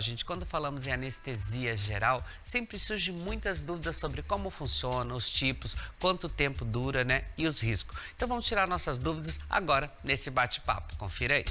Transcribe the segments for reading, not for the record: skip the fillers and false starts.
Gente, quando falamos em anestesia geral, sempre surgem muitas dúvidas sobre como funciona, os tipos, quanto tempo dura, né? E os riscos. Então vamos tirar nossas dúvidas agora nesse bate-papo. Confira aí.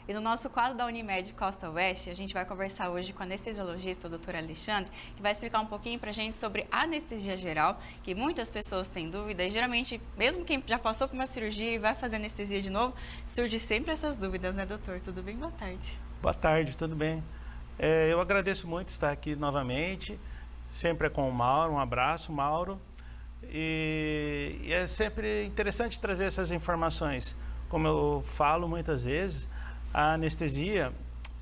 E no nosso quadro da Unimed Costa Oeste, a gente vai conversar hoje com o anestesiologista, o Dr. Alexandre, que vai explicar um pouquinho pra gente sobre anestesia geral, que muitas pessoas têm dúvida e geralmente, mesmo quem já passou por uma cirurgia e vai fazer anestesia de novo, surge sempre essas dúvidas, né, doutor? Tudo bem? Boa tarde. Boa tarde, tudo bem? Eu agradeço muito estar aqui novamente, sempre é com o Mauro, um abraço, Mauro. E é sempre interessante trazer essas informações. Como eu falo muitas vezes, a anestesia,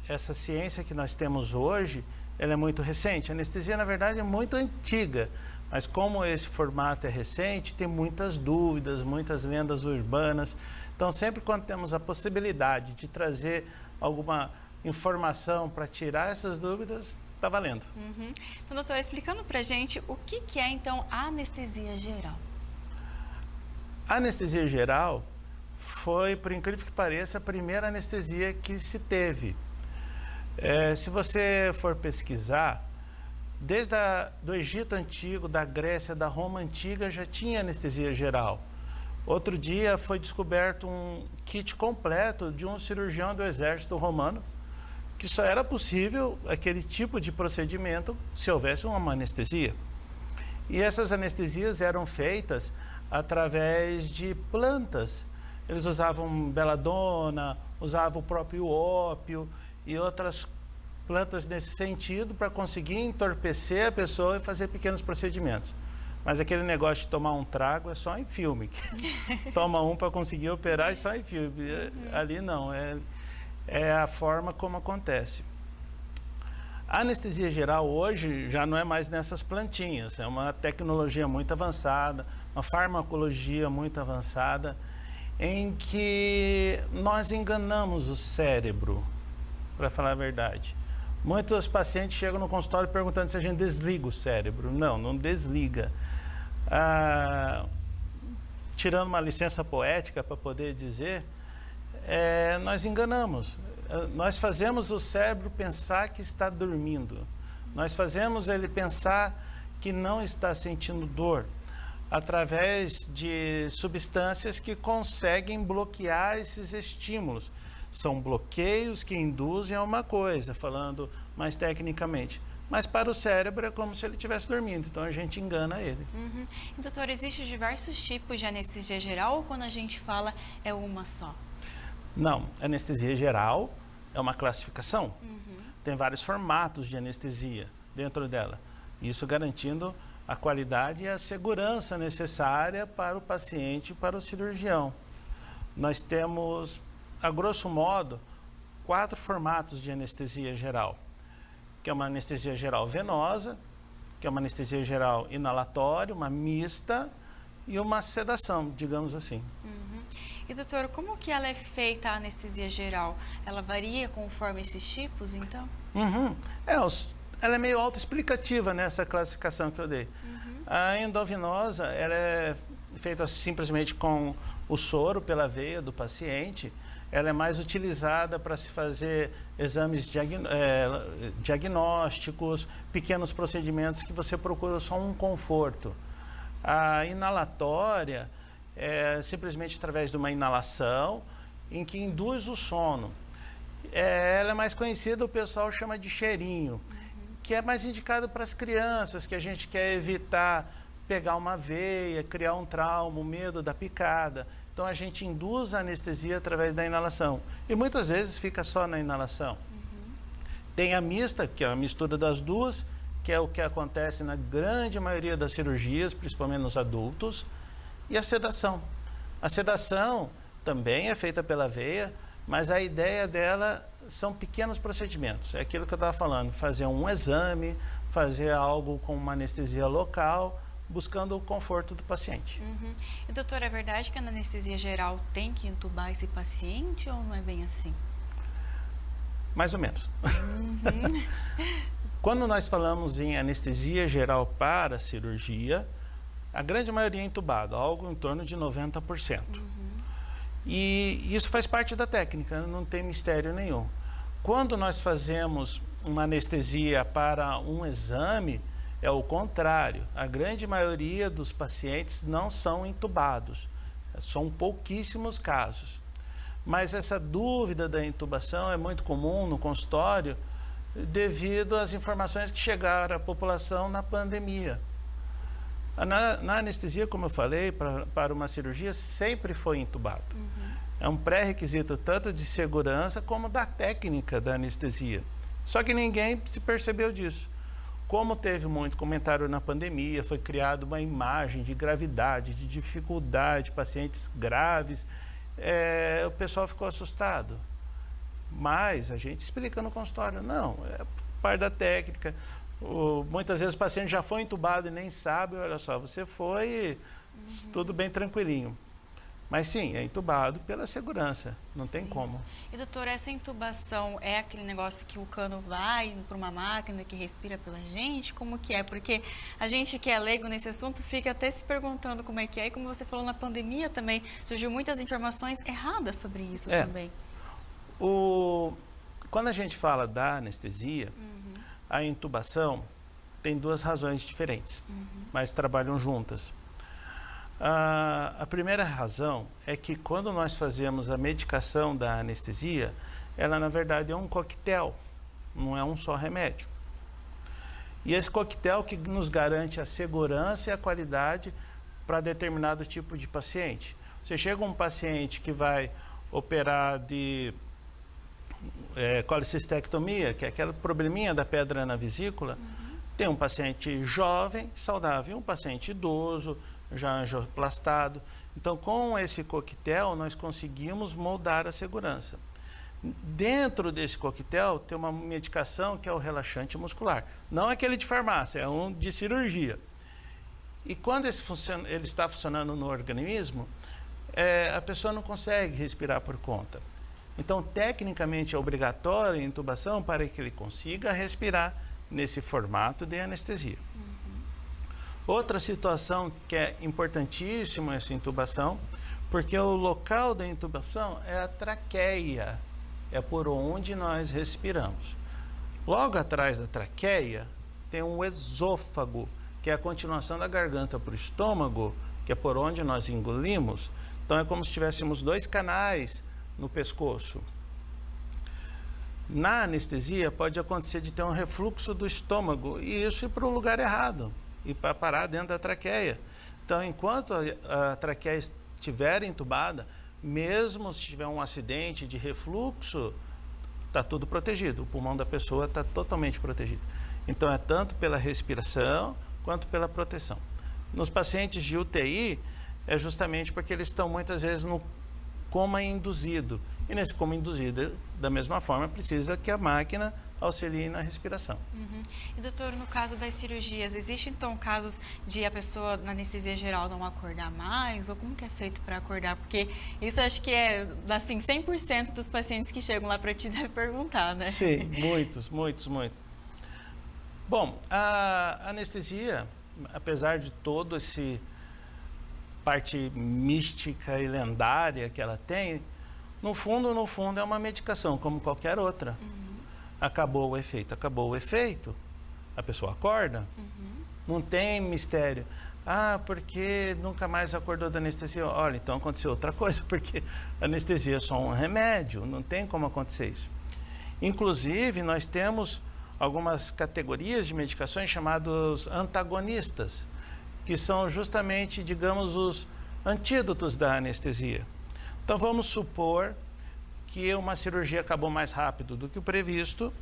essa ciência que nós temos hoje, ela é muito recente. A anestesia, na verdade, é muito antiga, mas como esse formato é recente, tem muitas dúvidas, muitas lendas urbanas. Então, sempre quando temos a possibilidade de trazer alguma informação para tirar essas dúvidas, está valendo. Então, doutor, explicando pra gente o que é, então, a anestesia geral. A anestesia geral foi, por incrível que pareça, a primeira anestesia que se teve. Se você for pesquisar, desde do Egito Antigo, da Grécia, da Roma Antiga, já tinha anestesia geral. Outro dia foi descoberto um kit completo de um cirurgião do exército romano, que só era possível aquele tipo de procedimento se houvesse uma anestesia. E essas anestesias eram feitas através de plantas. Eles usavam beladona, usavam o próprio ópio e outras plantas nesse sentido para conseguir entorpecer a pessoa e fazer pequenos procedimentos. Mas aquele negócio de tomar um trago é só em filme. Toma um para conseguir operar e só em filme. Ali não, é a forma como acontece. A anestesia geral hoje já não é mais nessas plantinhas, é uma tecnologia muito avançada, uma farmacologia muito avançada, em que nós enganamos o cérebro, para falar a verdade. Muitos pacientes chegam no consultório perguntando se a gente desliga o cérebro. Não, não desliga. Tirando uma licença poética para poder dizer, nós enganamos. Nós fazemos o cérebro pensar que está dormindo. Nós fazemos ele pensar que não está sentindo dor, através de substâncias que conseguem bloquear esses estímulos. São bloqueios que induzem a uma coisa, falando mais tecnicamente. Mas para o cérebro é como se ele estivesse dormindo, então a gente engana ele. Doutor, existem diversos tipos de anestesia geral ou quando a gente fala é uma só? Não, anestesia geral é uma classificação. Tem vários formatos de anestesia dentro dela. Isso garantindo a qualidade e a segurança necessária para o paciente e para o cirurgião. Nós temos, a grosso modo, 4 formatos de anestesia geral, que é uma anestesia geral venosa, que é uma anestesia geral inalatória, uma mista e uma sedação, digamos assim. E doutor, como que ela é feita a anestesia geral? Ela varia conforme esses tipos, então? Ela é meio autoexplicativa nessa classificação que eu dei. A endovenosa, ela é feita simplesmente com o soro pela veia do paciente. Ela é mais utilizada para se fazer exames diagnósticos, pequenos procedimentos que você procura só um conforto. A inalatória é simplesmente através de uma inalação em que induz o sono. Ela é mais conhecida, o pessoal chama de cheirinho, que é mais indicado para as crianças, que a gente quer evitar pegar uma veia, criar um trauma, o medo da picada. Então a gente induz a anestesia através da inalação. E muitas vezes fica só na inalação. Tem a mista, que é a mistura das duas, que é o que acontece na grande maioria das cirurgias, principalmente nos adultos. E a sedação. A sedação também é feita pela veia, mas a ideia dela são pequenos procedimentos. É aquilo que eu estava falando, fazer um exame, fazer algo com uma anestesia local, buscando o conforto do paciente. E doutor, é verdade que na anestesia geral tem que entubar esse paciente ou não é bem assim? Mais ou menos. Quando nós falamos em anestesia geral para cirurgia, a grande maioria é entubado, algo em torno de 90%. E isso faz parte da técnica, não tem mistério nenhum. Quando nós fazemos uma anestesia para um exame, é o contrário. A grande maioria dos pacientes não são intubados. São pouquíssimos casos. Mas essa dúvida da intubação é muito comum no consultório devido às informações que chegaram à população na pandemia. Na anestesia, como eu falei, para uma cirurgia, sempre foi intubado. É um pré-requisito tanto de segurança como da técnica da anestesia. Só que ninguém se percebeu disso. Como teve muito comentário na pandemia, foi criada uma imagem de gravidade, de dificuldade, pacientes graves, o pessoal ficou assustado. Mas a gente explica no consultório, não, é parte da técnica. Muitas vezes o paciente já foi entubado e nem sabe, olha só, você foi, tudo bem tranquilinho. Mas sim, é entubado pela segurança, não tem como. E doutor, essa intubação é aquele negócio que o cano vai para uma máquina que respira pela gente? Como que é? Porque a gente que é leigo nesse assunto fica até se perguntando como é que é. E como você falou, na pandemia também surgiu muitas informações erradas sobre isso também. Quando a gente fala da anestesia, a intubação tem duas razões diferentes, mas trabalham juntas. A primeira razão é que quando nós fazemos a medicação da anestesia, ela na verdade é um coquetel, não é um só remédio. E esse coquetel que nos garante a segurança e a qualidade para determinado tipo de paciente. Você chega um paciente que vai operar de colicistectomia, que é aquele probleminha da pedra na vesícula, tem um paciente jovem, saudável, um paciente idoso, já angioplastado. Então, com esse coquetel, nós conseguimos moldar a segurança. Dentro desse coquetel, tem uma medicação que é o relaxante muscular. Não aquele de farmácia, é um de cirurgia. E quando ele está funcionando no organismo, a pessoa não consegue respirar por conta. Então, tecnicamente, é obrigatória a intubação para que ele consiga respirar nesse formato de anestesia. Outra situação que é importantíssima essa intubação, porque o local da intubação é a traqueia, é por onde nós respiramos. Logo atrás da traqueia tem um esôfago, que é a continuação da garganta para o estômago, que é por onde nós engolimos. Então é como se tivéssemos dois canais no pescoço. Na anestesia pode acontecer de ter um refluxo do estômago e isso ir para o lugar errado e para parar dentro da traqueia. Então, enquanto a traqueia estiver entubada, mesmo se tiver um acidente de refluxo, está tudo protegido. O pulmão da pessoa está totalmente protegido. Então, é tanto pela respiração quanto pela proteção. Nos pacientes de UTI, é justamente porque eles estão muitas vezes no coma induzido. E nesse coma induzido, da mesma forma, precisa que a máquina auxilie na respiração. E doutor, no caso das cirurgias, existe então casos de a pessoa na anestesia geral não acordar mais? Ou como que é feito para acordar? Porque isso acho que é, assim, 100% dos pacientes que chegam lá para ti devem perguntar, né? Sim, muitos. Bom, a anestesia, apesar de todo esse parte mística e lendária que ela tem, no fundo é uma medicação, como qualquer outra. Acabou o efeito, a pessoa acorda. Não tem mistério. Porque nunca mais acordou da anestesia. Olha, então aconteceu outra coisa, porque a anestesia é só um remédio, não tem como acontecer isso. Inclusive, nós temos algumas categorias de medicações chamadas antagonistas, que são justamente, digamos, os antídotos da anestesia. Então, vamos supor que uma cirurgia acabou mais rápido do que o previsto,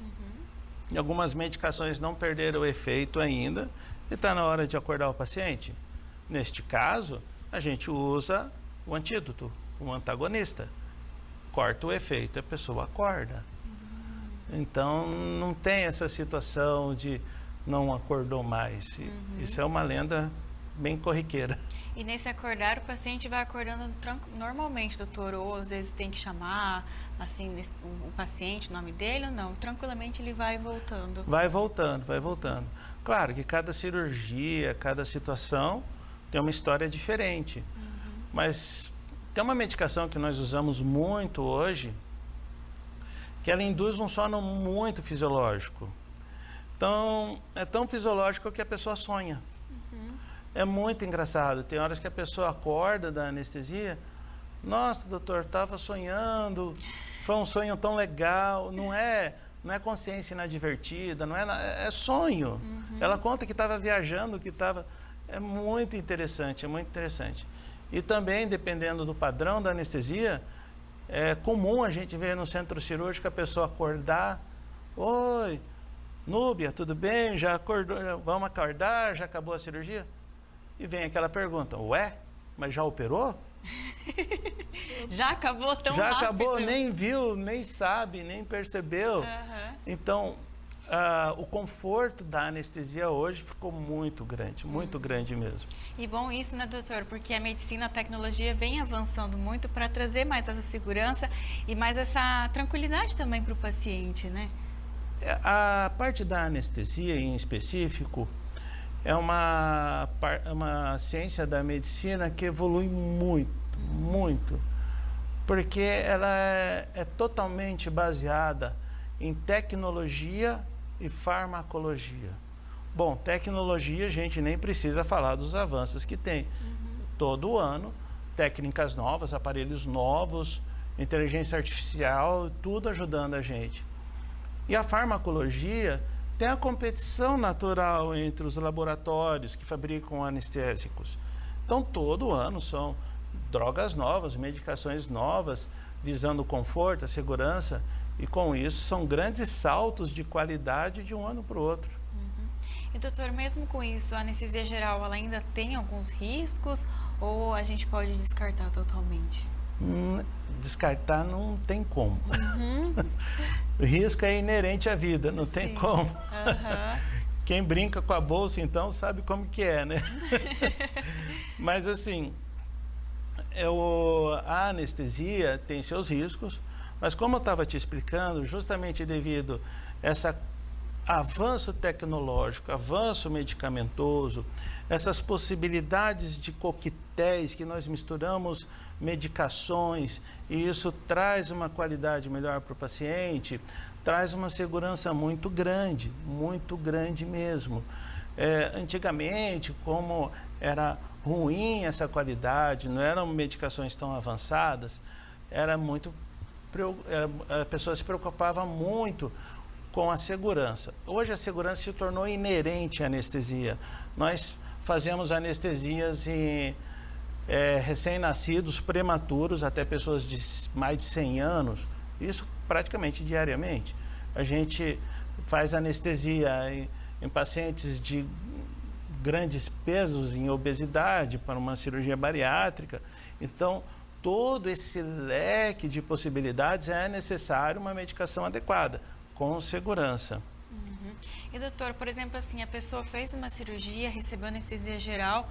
e algumas medicações não perderam o efeito ainda, e está na hora de acordar o paciente. Neste caso, a gente usa o antídoto, um antagonista. Corta o efeito e a pessoa acorda. Então, não tem essa situação de não acordou mais. Isso é uma lenda bem corriqueira. E nesse acordar, o paciente vai acordando normalmente, doutor? Ou às vezes tem que chamar, assim, o paciente, o nome dele ou não? Tranquilamente ele vai voltando? Vai voltando. Claro que cada cirurgia, cada situação tem uma história diferente. Mas, Tem uma medicação que nós usamos muito hoje, que ela induz um sono muito fisiológico. Então, é tão fisiológico que a pessoa sonha. É muito engraçado. Tem horas que a pessoa acorda da anestesia, nossa, doutor, estava sonhando, foi um sonho tão legal. Não é consciência inadvertida, é sonho. Ela conta que estava viajando, que estava... É muito interessante, é muito interessante. E também, dependendo do padrão da anestesia, é comum a gente ver no centro cirúrgico a pessoa acordar, oi, Núbia, tudo bem? Já acordou? Vamos acordar? Já acabou a cirurgia? E vem aquela pergunta, ué, mas já operou? Já acabou tão já rápido? Já acabou, nem viu, nem sabe, nem percebeu. Então, o conforto da anestesia hoje ficou muito grande mesmo. E bom isso, né, doutor? Porque a medicina, a tecnologia vem avançando muito para trazer mais essa segurança e mais essa tranquilidade também para o paciente, né? A parte da anestesia em específico é uma ciência da medicina que evolui muito, porque ela é totalmente baseada em tecnologia e farmacologia. Bom, tecnologia a gente nem precisa falar dos avanços que tem. Todo ano, técnicas novas, aparelhos novos, inteligência artificial, tudo ajudando a gente. E a farmacologia tem a competição natural entre os laboratórios que fabricam anestésicos. Então, todo ano são drogas novas, medicações novas, visando o conforto, a segurança, e com isso são grandes saltos de qualidade de um ano para o outro. E doutor, mesmo com isso, a anestesia geral ela ainda tem alguns riscos ou a gente pode descartar totalmente? Descartar não tem como. O risco é inerente à vida, não tem como. Quem brinca com a bolsa, então, sabe como que é, né? Mas, assim, a anestesia tem seus riscos, mas como eu estava te explicando, justamente devido a esse avanço tecnológico, avanço medicamentoso, essas possibilidades de coquetéis que nós misturamos medicações e isso traz uma qualidade melhor para o paciente, traz uma segurança muito grande mesmo. Antigamente, como era ruim essa qualidade, não eram medicações tão avançadas, a pessoa se preocupava muito com a segurança. Hoje a segurança se tornou inerente à anestesia. Nós fazemos anestesias em recém-nascidos, prematuros, até pessoas de mais de 100 anos, isso praticamente diariamente. A gente faz anestesia em pacientes de grandes pesos, em obesidade, para uma cirurgia bariátrica. Então, todo esse leque de possibilidades é necessário uma medicação adequada, com segurança. E doutor, por exemplo, assim, a pessoa fez uma cirurgia, recebeu anestesia geral,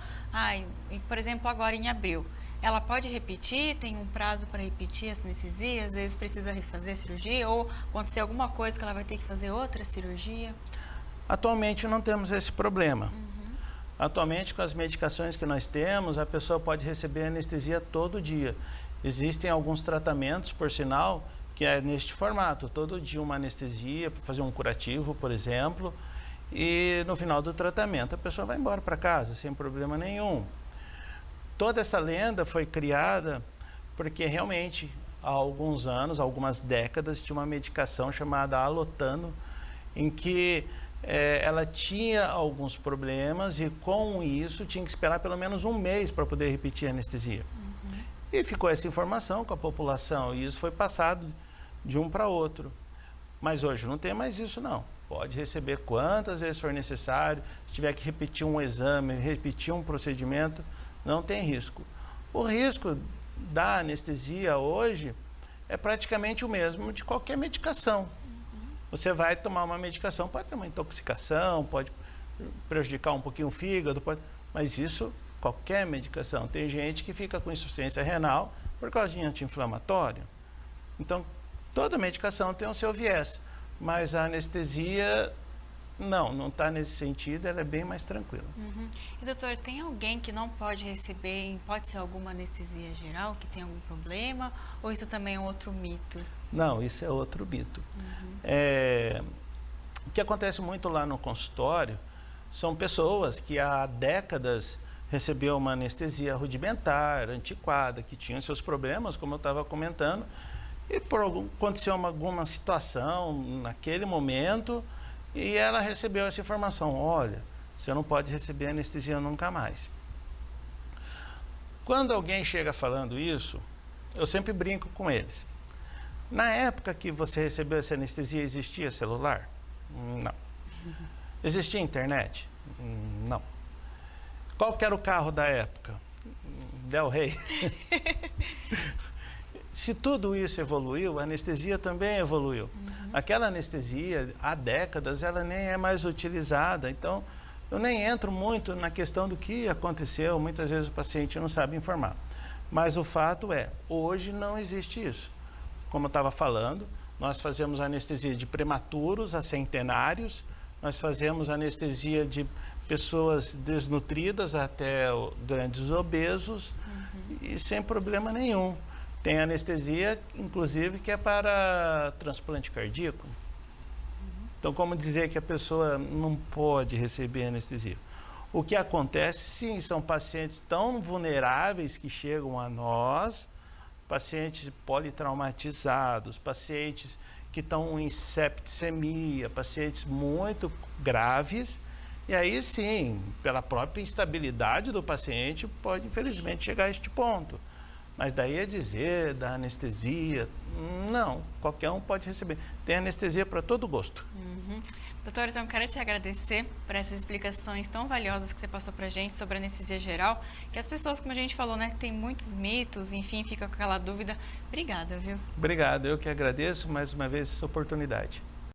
por exemplo, agora em abril, ela pode repetir, tem um prazo para repetir essa anestesia, às vezes precisa refazer a cirurgia ou acontecer alguma coisa que ela vai ter que fazer outra cirurgia? Atualmente não temos esse problema. Atualmente, com as medicações que nós temos, a pessoa pode receber anestesia todo dia. Existem alguns tratamentos, por sinal, que é neste formato, todo dia uma anestesia, para fazer um curativo, por exemplo, e no final do tratamento a pessoa vai embora para casa, sem problema nenhum. Toda essa lenda foi criada porque realmente, há alguns anos, algumas décadas, tinha uma medicação chamada Alotano, em que ela tinha alguns problemas e com isso tinha que esperar pelo menos um mês para poder repetir a anestesia. E ficou essa informação com a população e isso foi passado de um para outro. Mas hoje não tem mais isso não. Pode receber quantas vezes for necessário, se tiver que repetir um exame, repetir um procedimento, não tem risco. O risco da anestesia hoje é praticamente o mesmo de qualquer medicação. Você vai tomar uma medicação, pode ter uma intoxicação, pode prejudicar um pouquinho o fígado, mas isso, qualquer medicação. Tem gente que fica com insuficiência renal por causa de anti-inflamatório. Então, toda medicação tem o seu viés, mas a anestesia Não está nesse sentido, ela é bem mais tranquila. E doutor, tem alguém que não pode receber em hipótese alguma anestesia geral, que tem algum problema? Ou isso também é um outro mito? Não, isso é outro mito. O que acontece muito lá no consultório são pessoas que há décadas receberam uma anestesia rudimentar, antiquada, que tinham seus problemas, como eu estava comentando, e aconteceu alguma situação naquele momento e ela recebeu essa informação: olha, você não pode receber anestesia nunca mais. Quando alguém chega falando isso, eu sempre brinco com eles. Na época que você recebeu essa anestesia, existia celular? Não. Existia internet? Não. Qual que era o carro da época? Del Rey. Se tudo isso evoluiu, a anestesia também evoluiu. Aquela anestesia, há décadas, ela nem é mais utilizada. Então, eu nem entro muito na questão do que aconteceu. Muitas vezes o paciente não sabe informar. Mas o fato é, hoje não existe isso. Como eu estava falando, nós fazemos anestesia de prematuros a centenários, nós fazemos anestesia de pessoas desnutridas até grandes obesos e sem problema nenhum. Tem anestesia, inclusive, que é para transplante cardíaco. Então, como dizer que a pessoa não pode receber anestesia? O que acontece, sim, são pacientes tão vulneráveis que chegam a nós, pacientes politraumatizados, pacientes que estão em septicemia, pacientes muito graves, e aí sim, pela própria instabilidade do paciente, pode infelizmente chegar a este ponto. Mas daí a dizer da anestesia, não, qualquer um pode receber. Tem anestesia para todo gosto. Doutor, então quero te agradecer por essas explicações tão valiosas que você passou para a gente sobre a anestesia geral, que as pessoas, como a gente falou, né, tem muitos mitos, enfim, fica com aquela dúvida. Obrigada, viu? Obrigado, eu que agradeço mais uma vez essa oportunidade.